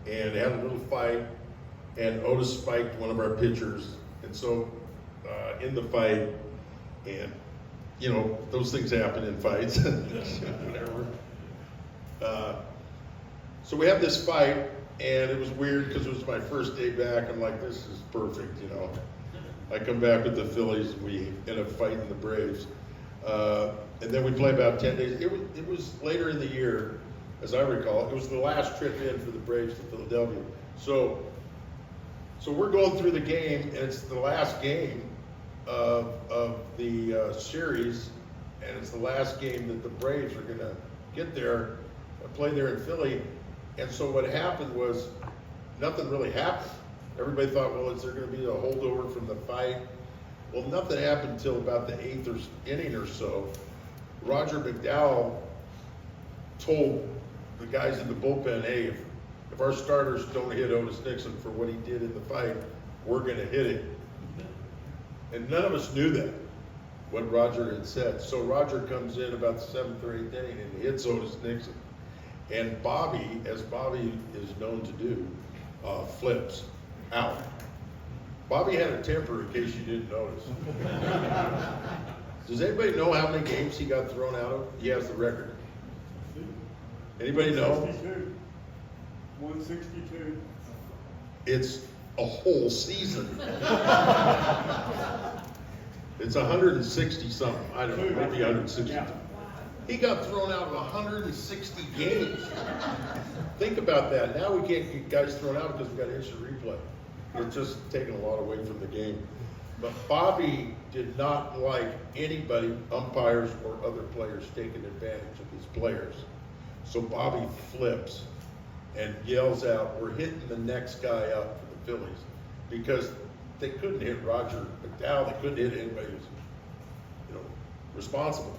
and had a little fight, and Otis spiked one of our pitchers, and so in the fight, and you know, those things happen in fights, whatever. So we had this fight, and it was weird because it was my first day back. I'm like, this is perfect, you know. I come back with the Phillies, and we end up fighting the Braves. And then we play about 10 days. It was later in the year, as I recall. It was the last trip in for the Braves to Philadelphia. So we're going through the game, and it's the last game of the series, and it's the last game that the Braves are going to get there, play there in Philly. And so what happened was nothing really happened. Everybody thought, well, is there going to be a holdover from the fight? Well, nothing happened until about the 8th inning or so. Roger McDowell told the guys in the bullpen, hey, if our starters don't hit Otis Nixon for what he did in the fight, we're going to hit him. And none of us knew that, what Roger had said. So Roger comes in about the 7th or 8th inning and hits Otis Nixon. And Bobby, as Bobby is known to do, flips out. Bobby had a temper, in case you didn't notice. Does anybody know how many games he got thrown out of? He has the record. Anybody know? 162. It's a whole season. It's 160 something. I don't know, maybe 160. Yeah. He got thrown out of 160 games. Think about that. Now we can't get guys thrown out because we got instant replay. It's just taking a lot away from the game. But Bobby did not like anybody, umpires or other players, taking advantage of his players. So Bobby flips and yells out, we're hitting the next guy up for the Phillies, because they couldn't hit Roger McDowell. They couldn't hit anybody who's, you know, responsible.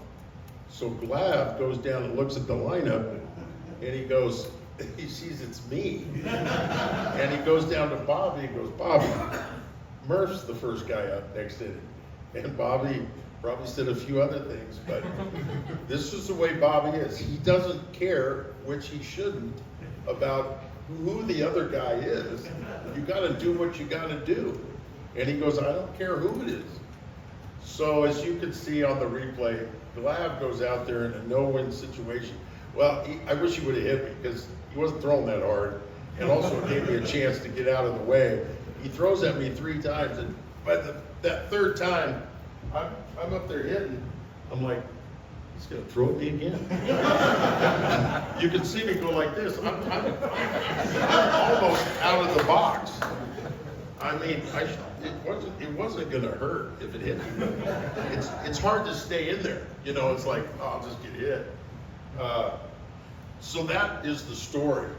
So Glav goes down and looks at the lineup, and he goes, he sees it's me. And he goes down to Bobby and goes, Bobby, Murph's the first guy up next inning. And Bobby probably said a few other things, but this is the way Bobby is. He doesn't care, which he shouldn't, about who the other guy is. You gotta do what you gotta do. And he goes, I don't care who it is. So as you can see on the replay, Glav goes out there in a no-win situation. Well, I wish he would have hit me because he wasn't throwing that hard, and also it gave me a chance to get out of the way. He throws at me 3 times, and by that 3rd time, I'm up there hitting. I'm like, he's gonna throw at me again. You can see me go like this. I'm almost out of the box. I mean, it wasn't gonna hurt if it hit me. It's hard to stay in there. You know, it's like, oh, I'll just get hit. So that is the story.